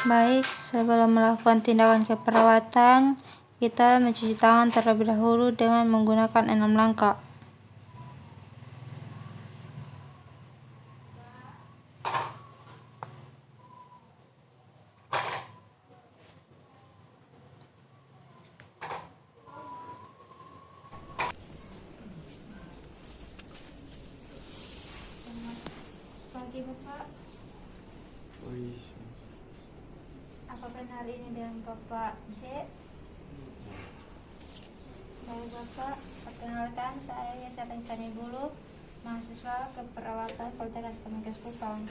Baik, sebelum melakukan tindakan keperawatan, kita mencuci tangan terlebih dahulu dengan menggunakan 6 langkah. Selamat pagi Bapak. Apa benar ini dengan Bapak J? Baik Bapak, perkenalkan saya Yesar Insani Bulu, mahasiswa keperawatan Poltekkes Kemenkes Kupang.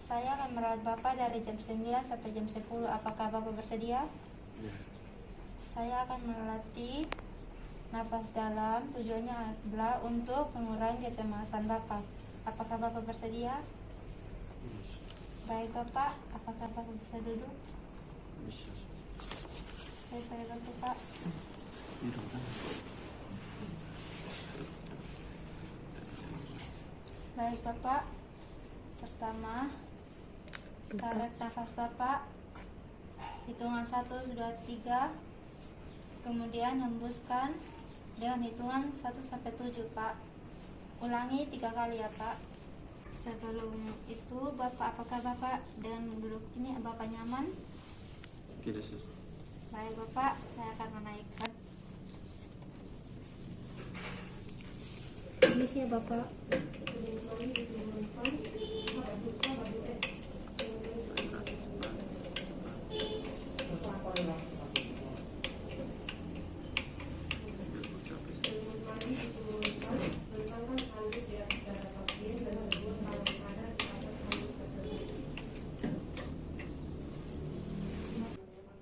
Saya akan merawat Bapak dari jam 9 sampai jam 10. Apakah Bapak bersedia? Ya. Saya akan melatih nafas dalam, tujuannya adalah untuk mengurangi kecemasan Bapak. Apakah Bapak bersedia? Baik Bapak, apakah Bapak bisa duduk? Bisa. Baik, saya bantu Pak. Baik Bapak, pertama tarik nafas Bapak, hitungan 1, 2, 3, kemudian hembuskan dengan hitungan 1 sampai 7 Pak. Ulangi 3 kali ya Pak. Sebelum itu Bapak, apakah Bapak dengan duduk ini Bapak nyaman? Tidak susah. Baik Bapak, saya akan menaikkan. Ini sih ya Bapak.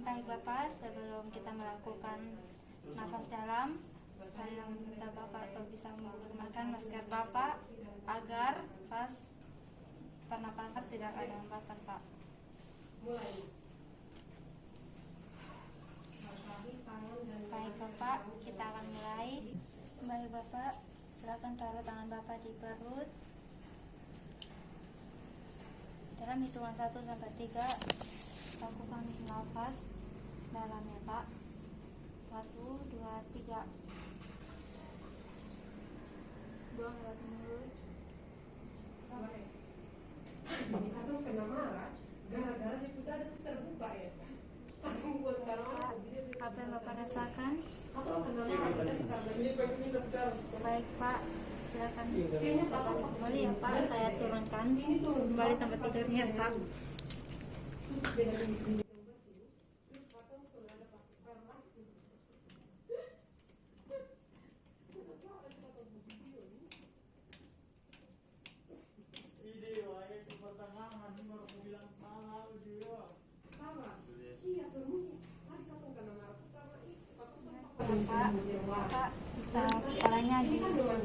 Baik Bapak, sebelum kita melakukan nafas dalam, saya minta Bapak untuk bisa menggunakan masker Bapak agar pas pernapasan tidak ada hambatan Pak. Baik Bapak, kita akan mulai. Baik Bapak, silakan taruh tangan Bapak di perut. Dalam hitungan 1 sampai 3, lakukan nafas dalam ya Pak. 1, 2, 3. Buang lewat mulut. Ini kadang kena marah gara-gara di udara itu terbuka ya. Kadang buat karena Apa yang Bapak rasakan? atau kena marah. Baik Pak, silakan Bapak kembali ya Pak. Saya turunkan Ini turun kembali tempat tidurnya Pak. beda di sini. Bapak, Bapak bisa kepalanya di Bapak.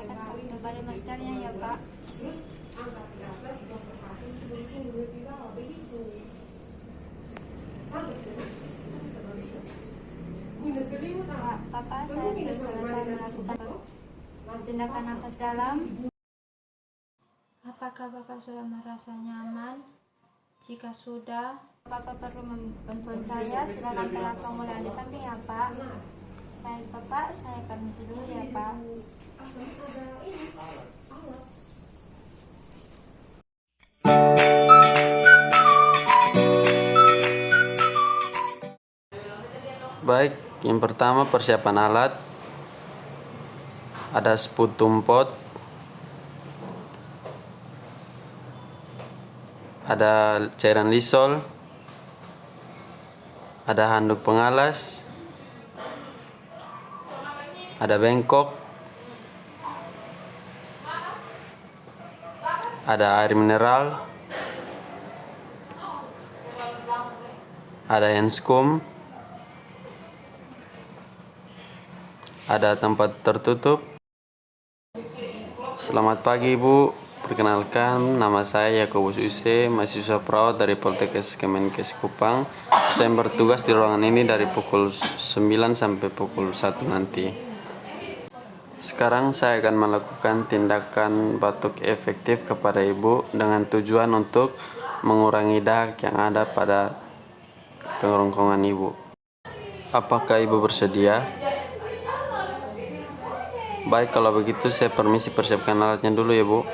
Akan kembali maskernya ya Pak. Terus angkat ke atas, gosok kaki, dulu di bawah, begitu. Harus guna selimut Pak, Bapak, saya sudah selesai melakukan tindakan nafas dalam. Apakah Bapak sudah merasa nyaman? Jika sudah, Bapak perlu bantuan saya, silakan tekan tombol yang di samping ya Pak. Baik Bapak, saya permisi dulu ya Pak. Baik, yang pertama persiapan alat. Ada sputum pot, ada cairan Lysol, ada handuk pengalas, ada bengkok, ada air mineral, ada enskum, ada tempat tertutup. Selamat pagi Ibu, perkenalkan nama saya Yakobus Use, mahasiswa perawat dari Poltekkes Kemenkes Kupang. Saya bertugas di ruangan ini dari pukul 9 sampai pukul 1 nanti. Sekarang saya akan melakukan tindakan batuk efektif kepada ibu dengan tujuan untuk mengurangi dahak yang ada pada kerongkongan ibu. Apakah ibu bersedia? Baik, kalau begitu saya permisi persiapkan alatnya dulu ya bu.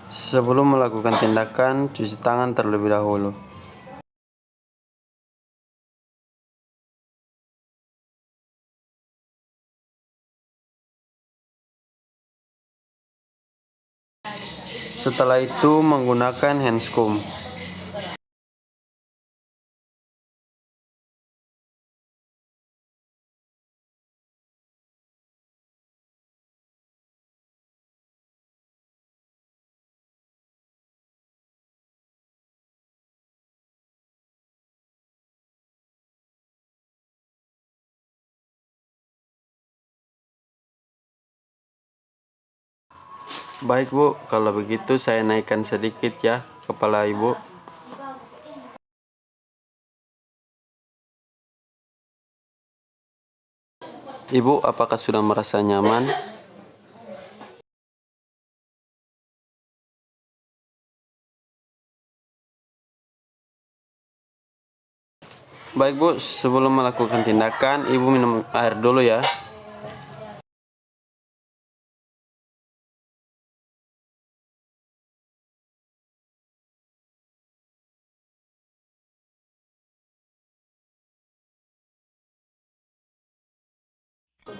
Sebelum melakukan tindakan, cuci tangan terlebih dahulu. Setelah itu menggunakan handscomb. Baik bu, kalau begitu saya naikkan sedikit ya kepala ibu. Ibu, apakah sudah merasa nyaman? Baik bu, sebelum melakukan tindakan, ibu minum air dulu ya.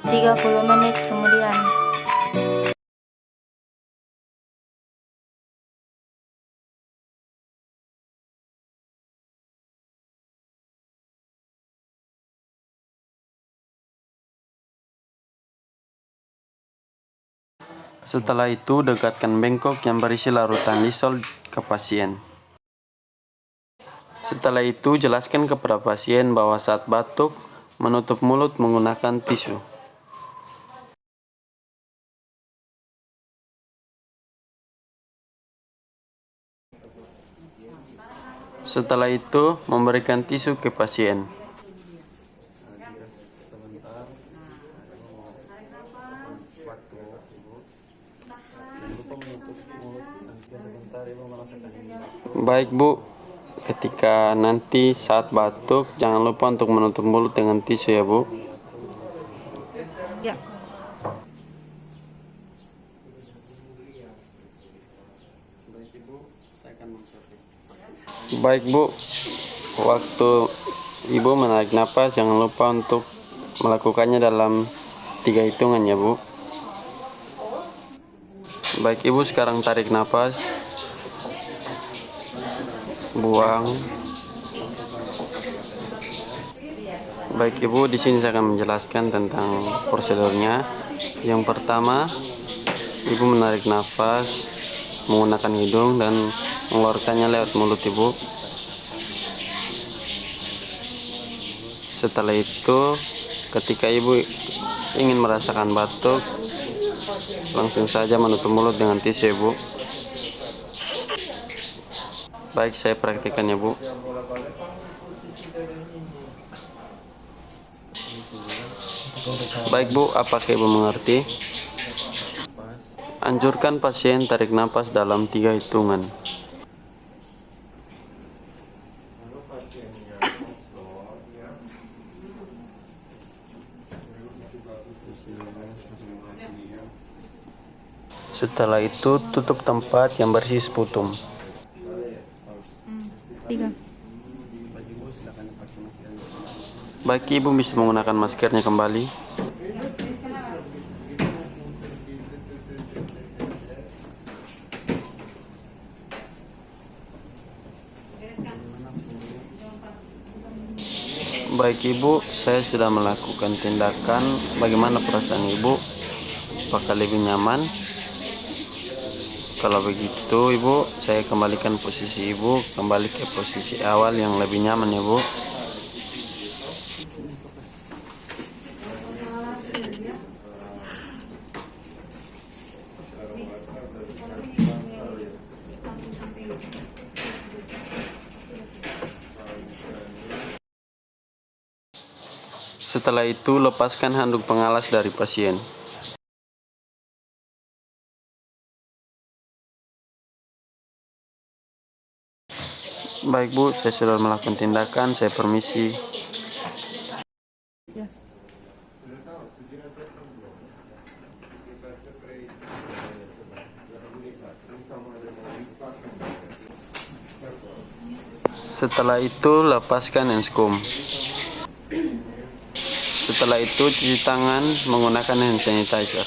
Tiga 30 menit kemudian. Setelah itu, dekatkan bengkok yang berisi larutan Lysol ke pasien. Setelah itu, jelaskan kepada pasien bahwa saat batuk, menutup mulut menggunakan tisu. Setelah itu, memberikan tisu ke pasien. Baik bu, ketika nanti saat batuk, jangan lupa untuk menutup mulut dengan tisu ya bu. Ya. Baik bu, waktu ibu menarik napas jangan lupa untuk melakukannya dalam 3 hitungan ya bu. Baik ibu, sekarang tarik napas, buang. Baik ibu, di sini saya akan menjelaskan tentang prosedurnya. Yang pertama, ibu menarik nafas menggunakan hidung dan mengeluarkannya lewat mulut ibu. Setelah itu, ketika ibu ingin merasakan batuk, langsung saja menutup mulut dengan tisu ibu. Baik, saya praktikkan ya bu. Baik bu, apakah ibu mengerti? Anjurkan pasien tarik napas dalam 3 hitungan. Setelah itu, tutup tempat yang bersih sputum. 3. Baik, ibu bisa menggunakan maskernya kembali. Baik ibu, saya sudah melakukan tindakan. Bagaimana perasaan ibu? Apakah lebih nyaman? Kalau begitu ibu, saya kembalikan posisi ibu kembali ke posisi awal yang lebih nyaman ya bu. Setelah itu, lepaskan handuk pengalas dari pasien. Baik Bu, saya sudah melakukan tindakan, saya permisi. Ya. Setelah itu, lepaskan enskum. Setelah itu, cuci tangan menggunakan hand sanitizer.